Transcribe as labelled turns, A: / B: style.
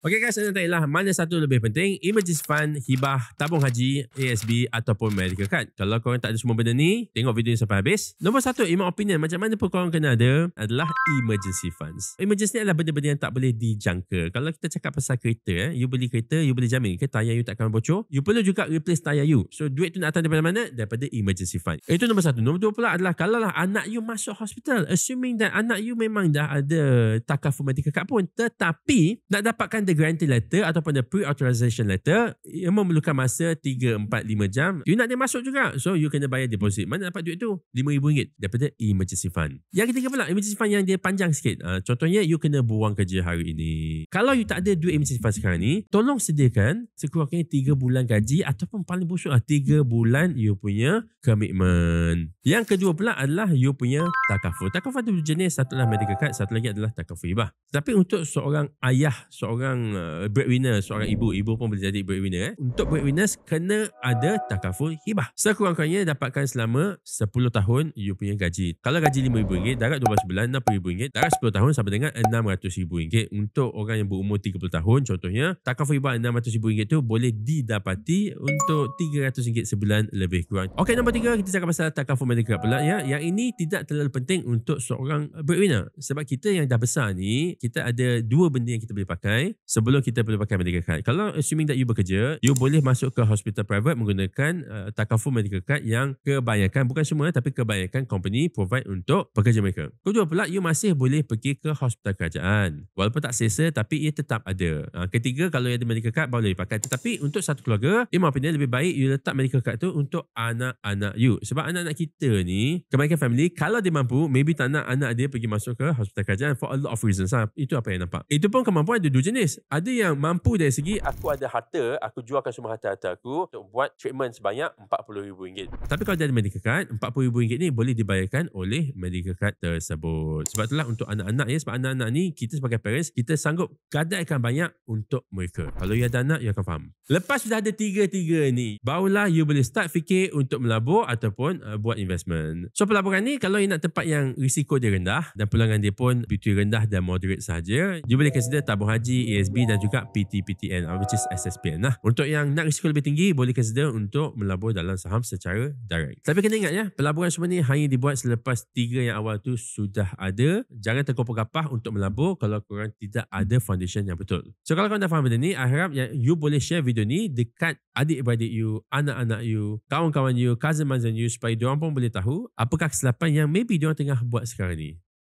A: Okey guys, anda tanya mana satu lebih penting, emergency fund, hibah, tabung haji, ASB ataupun medical card. Kalau korang tak ada semua benda ni, tengok video ni sampai habis. Nombor satu, in my opinion, macam mana pun korang kena ada adalah emergency funds. Emergency ni adalah benda-benda yang tak boleh dijangka. Kalau kita cakap pasal kereta, you beli kereta, you boleh jamin ke tayar you takkan bocor. You perlu juga replace tayar you. So duit tu nak datang daripada mana? Daripada emergency fund. Itu nombor satu. Nombor dua pula adalah kalau lah anak you masuk hospital, assuming that anak you memang dah ada takaful medical card pun, tetapi nak dapatkan the guarantee letter ataupun the pre-authorization letter yang memerlukan masa 3, 4, 5 jam. You nak dia masuk juga. So you kena bayar deposit. Mana dapat duit tu? RM5,000 daripada emergency fund. Yang ketiga pula, emergency fund yang dia panjang sikit. Contohnya you kena buang kerja hari ini. Kalau you tak ada duit emergency fund sekarang ni, tolong sediakan sekurang-kurangnya 3 bulan gaji ataupun paling busuk 3 bulan you punya komitmen. Yang kedua pula adalah you punya takaful. Takaful ada jenis, satu adalah medical card, satu lagi adalah takaful hibah. Tapi untuk seorang ayah, seorang breadwinner, seorang ibu pun boleh jadi breadwinner. Untuk breadwinners kena ada takaful hibah. Sekurang-kurangnya dapatkan selama 10 tahun you punya gaji. Kalau gaji RM5,000, darat 12 bulan RM60,000, darat 10 tahun sama dengan RM600,000. Untuk orang yang berumur 30 tahun contohnya, takaful hibah RM600,000 tu boleh didapati untuk RM300 sebulan lebih kurang. Okey, nombor 3 kita cakap pasal takaful medical pula ya. Yang ini tidak terlalu penting untuk seorang breadwinner. Sebab kita yang dah besar ni, kita ada 2 benda yang kita boleh pakai sebelum kita boleh pakai medical card. Kalau assuming that you bekerja, you boleh masuk ke hospital private menggunakan takaful medical card yang kebanyakan, bukan semua tapi kebanyakan company provide untuk pekerja mereka. Kedua pula, you masih boleh pergi ke hospital kerajaan. Walaupun tak selesa tapi ia tetap ada. Ketiga, kalau you ada medical card boleh pakai. Tetapi untuk satu keluarga, in my opinion lebih baik you letak medical card tu untuk anak-anak you. Sebab anak-anak kita ni, kebanyakan family kalau dia mampu, maybe tak nak anak dia pergi masuk ke hospital kerajaan for a lot of reasons. Itu apa yang nampak. Itu pun kemampuan ada 2 jenis. Ada yang mampu dari segi aku ada harta, aku jualkan semua harta-harta aku untuk buat treatment sebanyak RM40,000. Tapi kalau dia ada medical card, RM40,000 ni boleh dibayarkan oleh medical card tersebut. Sebab itulah untuk anak-anak ya, sebab anak-anak ni kita sebagai parents, kita sanggup gadaikan banyak untuk mereka. Kalau you ada anak, you akan faham. Lepas sudah ada 3 ni, barulah you boleh start fikir untuk melabur ataupun buat investment. So pelaburan ni kalau you nak tempat yang risiko dia rendah dan pulangan dia pun between rendah dan moderate sahaja, you boleh consider tabung haji, ASB dan juga PTPTN which is SSPN lah. Untuk yang nak risiko lebih tinggi, boleh consider untuk melabur dalam saham secara direct. Tapi kena ingat ya, pelaburan semua ni hanya dibuat selepas 3 yang awal tu sudah ada. Jangan tergopoh-gapah untuk melabur kalau korang tidak ada foundation yang betul. So kalau korang dah faham benda ni, I harap yang you boleh share video ni dekat adik-beradik you, anak-anak you, kawan-kawan you, cousin-cousin you, supaya diorang pun boleh tahu apakah kesilapan yang maybe diorang tengah buat sekarang ni.